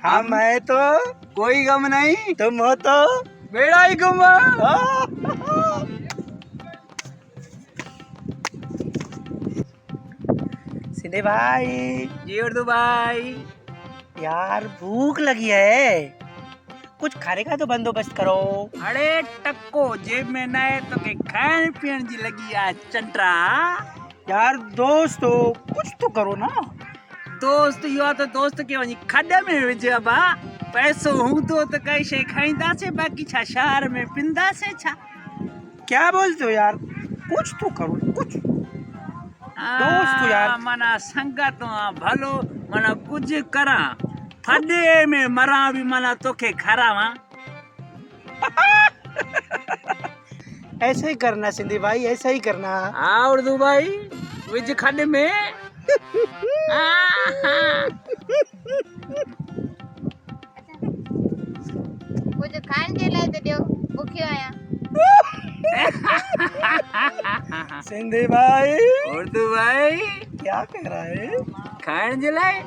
हम है तो कोई गम नहीं, तुम हो तो बेड़ा ही गुमा। सिंधे भाई जी उर्दू भाई, यार भूख लगी है, कुछ खाने का तो बंदोबस्त करो। अरे टक्को जेब में न है तो के खान पीन जी लगी आ चंट्रा। यार दोस्त हो कुछ तो करो ना। दोस्त यो तो दोस्त के वही खड्डे में विझे बा, पैसो हूंदो तो कई शे खाईंदा से, बाकी छा शहर में पिंदा से छा। क्या बोलते हो यार, कुछ तो करो कुछ। दोस्त हो यार। मना संगत भलो मना कुछ करा, फड्डे में मरा भी मना तोखे खरावा। ऐसे ही करना सिंधी भाई, ऐसा ही करना। हाँ उर्दू भाई, विज खड्डे में। कुछ खान के लाए तो दियो, भूखे आया। सिंधी भाई उर्दू भाई क्या कह रहा है? खाइण जे लाइ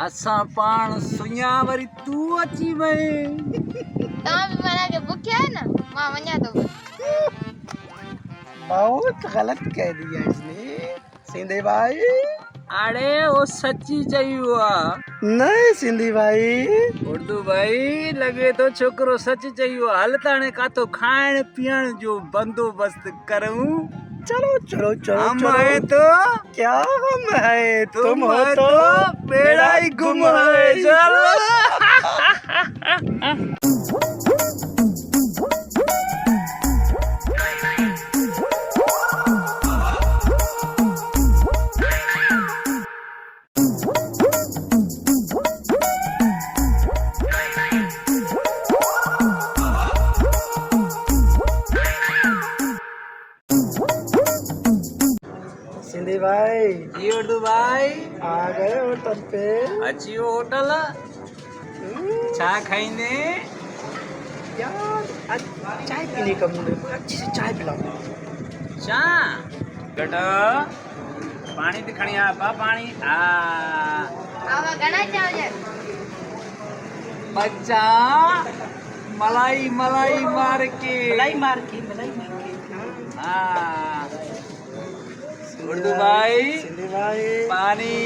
असां पाण सुञा वरी तू अची वए। तव्हां भी मना के भूखे आयो न, मां वञा तो। बहुत गलत कह दिया इसने सिंधी भाई। अरे वो सच्ची चयो आ। नहीं सिंधी भाई। उर्दू भाई लगे तो छोकरो सच चयो। हल ताणे काथो खाइण पीअण जो बंदोबस्त करूं। चलो चलो चलो हम चलो। है तो क्या हम है, तुम हो है तो बेड़ा ही गुम है। चलो। सिंधी भाई जी उर्दू भाई, आ गए होटल पे। अची वो होटल छा खाईंदे? यार आज चाय पीने का मूड है, अच्छी से चाय पिलाओ। चाह बेटा, पानी तो खणी आ बा, पानी आ आवा घणा चावल? बच्चा मलाई मलाई मार के। मलाई मार के। हाँ उर्दू भाई सिंधी भाई पानी।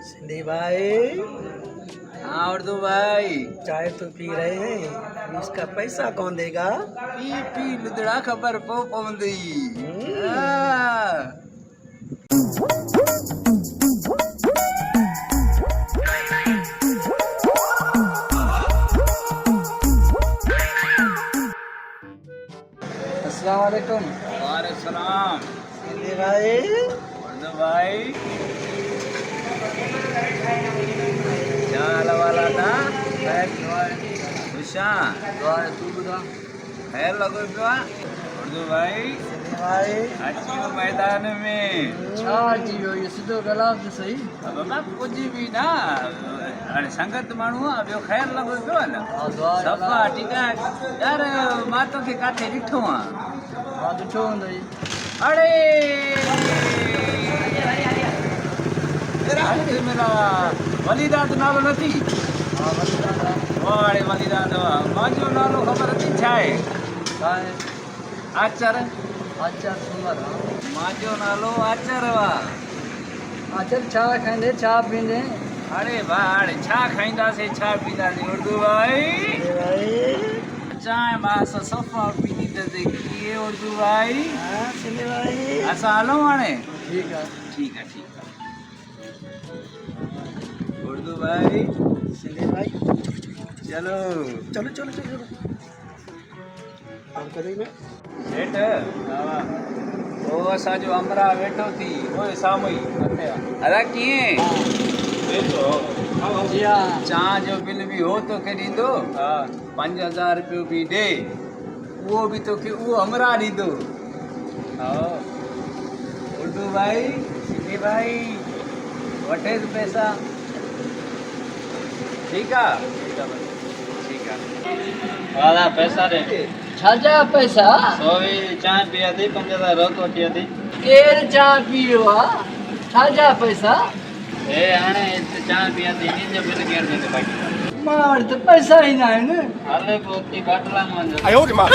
सिंधी भाई हाँ उर्दू भाई, चाय तो पी रहे हैं, इसका पैसा कौन देगा? पी पी लुदड़ा खबर पो पवंदी। अस्सलाम वालेकुम। वालेकुम सलाम। सिंधी भाई उर्दू भाई चाल वाला था खुशान तू बुधा खैर लगो पियो। उर्दू भाई सिंधी भाई अची वो मैदान में छा जियो ये सिधो गलास तो सही। बाबा कुछ भी ना, अरे संगत माण्हू आहे, ॿियो ख़ैर लॻो पियो आहे न। सफ़ा ठीकु आहे यार, मां तोखे किथे ॾिठो आहे। हाँ ॾिठो हूंदई। अड़े मेरा वलीदाद नालो न थी? हाँ वलीदादा। वाड़े वलीदाद मुंहिंजो नालो ख़बर अथई छा आहे? छा आहे? आचर। आचार सुमर। मुंहिंजो नालो आचर आहे। आचार छा खाईंदे छा पींदे? अरे भाई छा खाईंदासीं छा पींदासीं उर्दू भाई। चांहि मास सफ़ा पीनी त कीअं उर्दू भाई। हाँ सिंधी भाई असां हलूं हाणे? ठीक है। ठीकु आहे ठीकु आहे उर्दू भाई। सिंधी भाई चलो चलो चलो चलो काम करें ना। हेठ ओ असांजो अमरा वेठो थी ओए साम्हूं ई। अदा कीअं जी हाँ। चांहि जो बिल बि हो तोखे ॾींदो। 5000 रुपयो बि ॾे, उहो बि तोखे उहो अमरा ॾींदो। हा उर्दू भाई सिंधी लकी भाई वठे पैसा ठीक है ठीक है वाला पैसा दे छाजा पैसा 100 चाय पिया थी 5000 रोक वठी थी केर चा पियो छाजा पैसा ए हाणे चाय पिया थी इन जो बिल केर दे बाकी मां वटि त पैसा ई न आहिनि हाले पोती बाटला में आयो रे मां